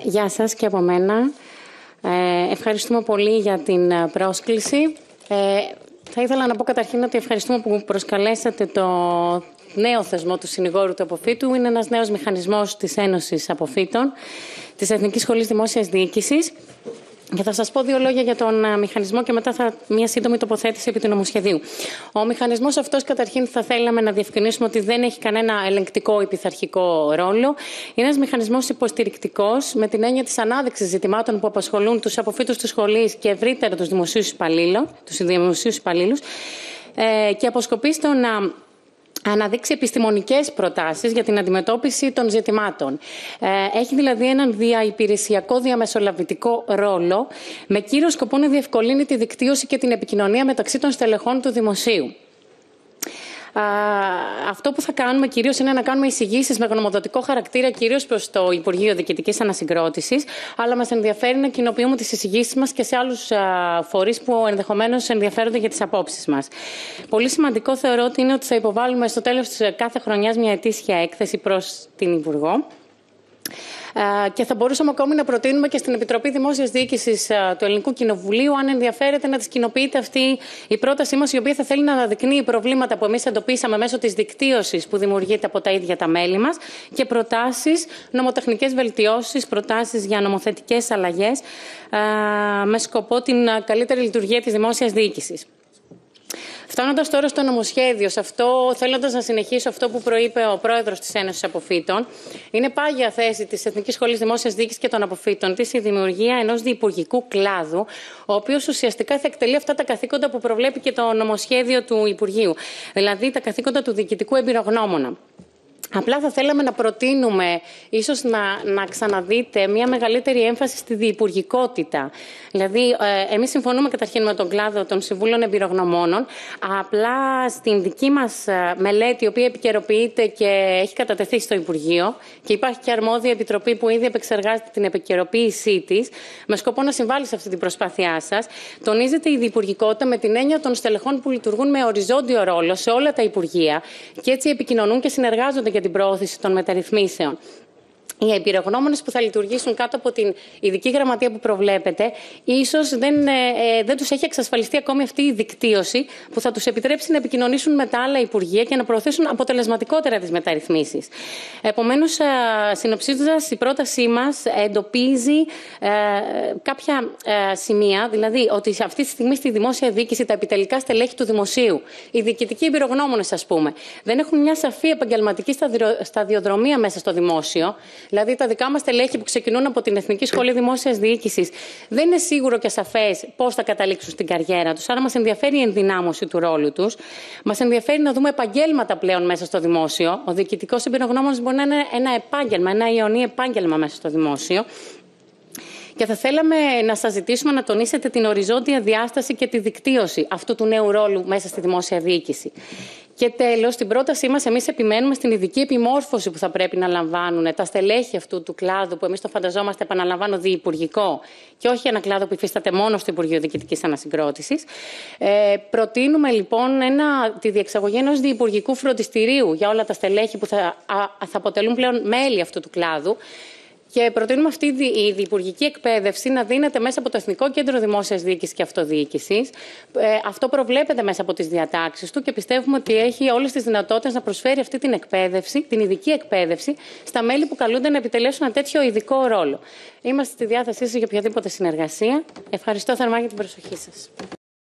Γεια σας και από μένα. Ευχαριστούμε πολύ για την πρόσκληση. Θα ήθελα να πω καταρχήν ότι ευχαριστούμε που προσκαλέσατε το νέο θεσμό του συνηγόρου του αποφύτου. Είναι ένας νέος μηχανισμός της Ένωσης Αποφύτων, της Εθνικής Σχολής Δημόσιας Διοίκησης. Και θα σας πω δύο λόγια για τον μηχανισμό και μετά μια σύντομη τοποθέτηση επί του νομοσχεδίου. Ο μηχανισμός αυτός, καταρχήν, θα θέλαμε να διευκρινίσουμε ότι δεν έχει κανένα ελεγκτικό ή πειθαρχικό ρόλο. Είναι ένας μηχανισμός υποστηρικτικός, με την έννοια της ανάδειξης ζητημάτων που απασχολούν τους αποφύτους της σχολής και ευρύτερα τους δημοσίους υπαλλήλους, και αποσκοπεί στο να αναδείξει επιστημονικές προτάσεις για την αντιμετώπιση των ζητημάτων. Έχει δηλαδή έναν διαϋπηρεσιακό διαμεσολαβητικό ρόλο, με κύριο σκοπό να διευκολύνει τη δικτύωση και την επικοινωνία μεταξύ των στελεχών του δημοσίου. Αυτό που θα κάνουμε κυρίως είναι να κάνουμε εισηγήσεις με γνωμοδοτικό χαρακτήρα, κυρίως προς το Υπουργείο Διοικητικής Ανασυγκρότησης, αλλά μας ενδιαφέρει να κοινοποιούμε τις εισηγήσεις μας και σε άλλους φορείς που ενδεχομένως ενδιαφέρονται για τις απόψεις μας. Πολύ σημαντικό θεωρώ ότι είναι ότι θα υποβάλουμε στο τέλος της κάθε χρονιάς μια ετήσια έκθεση προς την Υπουργό. Και θα μπορούσαμε ακόμη να προτείνουμε και στην Επιτροπή Δημόσιας Διοίκησης του Ελληνικού Κοινοβουλίου, αν ενδιαφέρεται, να της κοινοποιείται αυτή η πρότασή μας, η οποία θα θέλει να αναδεικνύει προβλήματα που εμείς εντοπίσαμε μέσω της δικτύωσης που δημιουργείται από τα ίδια τα μέλη μας και προτάσεις, νομοτεχνικές βελτιώσεις, προτάσεις για νομοθετικές αλλαγές με σκοπό την καλύτερη λειτουργία της δημόσιας διοίκησης. Φτάνοντας τώρα στο νομοσχέδιο, θέλοντας να συνεχίσω αυτό που προείπε ο πρόεδρος της Ένωσης Αποφύτων, είναι πάγια θέση της Εθνικής Σχολής Δημόσιας Διοίκησης και των Αποφύτων της η δημιουργία ενός διυπουργικού κλάδου, ο οποίος ουσιαστικά θα εκτελεί αυτά τα καθήκοντα που προβλέπει και το νομοσχέδιο του Υπουργείου, δηλαδή τα καθήκοντα του διοικητικού εμπειρογνώμονα. Απλά θα θέλαμε να προτείνουμε ίσως να ξαναδείτε μια μεγαλύτερη έμφαση στη διυπουργικότητα. Δηλαδή, εμείς συμφωνούμε καταρχήν με τον κλάδο των Συμβούλων Εμπειρογνωμόνων, απλά στην δική μας μελέτη, η οποία επικαιροποιείται και έχει κατατεθεί στο Υπουργείο, και υπάρχει και αρμόδια επιτροπή που ήδη επεξεργάζεται την επικαιροποίησή της, με σκοπό να συμβάλλει σε αυτή την προσπάθειά σας, τονίζεται η διυπουργικότητα με την έννοια των στελεχών που λειτουργούν με οριζόντιο ρόλο σε όλα τα Υπουργεία και έτσι επικοινωνούν και συνεργάζονται για την προώθηση των μεταρρυθμίσεων. Οι εμπειρογνώμονες που θα λειτουργήσουν κάτω από την ειδική γραμματεία που προβλέπεται, ίσως δεν τους έχει εξασφαλιστεί ακόμη αυτή η δικτύωση που θα τους επιτρέψει να επικοινωνήσουν με τα άλλα Υπουργεία και να προωθήσουν αποτελεσματικότερα τις μεταρρυθμίσεις. Επομένως, συνοψίζοντας, η πρότασή μας εντοπίζει κάποια σημεία, δηλαδή ότι αυτή τη στιγμή στη δημόσια διοίκηση τα επιτελικά στελέχη του δημοσίου, οι διοικητικοί εμπειρογνώμονες, ας πούμε, δεν έχουν μια σαφή επαγγελματική σταδιοδρομία μέσα στο δημόσιο. Δηλαδή, τα δικά μας στελέχη που ξεκινούν από την Εθνική Σχολή Δημόσιας Διοίκησης δεν είναι σίγουρο και σαφές πώς θα καταλήξουν στην καριέρα τους. Άρα, μας ενδιαφέρει η ενδυνάμωση του ρόλου τους. Μας ενδιαφέρει να δούμε επαγγέλματα πλέον μέσα στο δημόσιο. Ο διοικητικός εμπειρογνώμονας μπορεί να είναι ένα επάγγελμα, ένα ιονή επάγγελμα μέσα στο δημόσιο. Και θα θέλαμε να σας ζητήσουμε να τονίσετε την οριζόντια διάσταση και τη δικτύωση αυτού του νέου ρόλου μέσα στη δημόσια διοίκηση. Και τέλος, στην πρότασή μας, εμείς επιμένουμε στην ειδική επιμόρφωση που θα πρέπει να λαμβάνουν τα στελέχη αυτού του κλάδου, που εμείς το φανταζόμαστε, επαναλαμβάνω, διυπουργικό, και όχι ένα κλάδο που υφίσταται μόνο στο Υπουργείο Διοικητικής Ανασυγκρότησης. Προτείνουμε λοιπόν τη διεξαγωγή ενός διυπουργικού φροντιστηρίου για όλα τα στελέχη που θα αποτελούν πλέον μέλη αυτού του κλάδου. Και προτείνουμε αυτή η διυπουργική εκπαίδευση να δίνεται μέσα από το Εθνικό Κέντρο Δημόσιας Διοίκησης και Αυτοδιοίκησης. Αυτό προβλέπεται μέσα από τις διατάξεις του και πιστεύουμε ότι έχει όλες τις δυνατότητες να προσφέρει αυτή την εκπαίδευση, την ειδική εκπαίδευση, στα μέλη που καλούνται να επιτελέσουν ένα τέτοιο ειδικό ρόλο. Είμαστε στη διάθεσή σας για οποιαδήποτε συνεργασία. Ευχαριστώ θερμά για την προσοχή σας.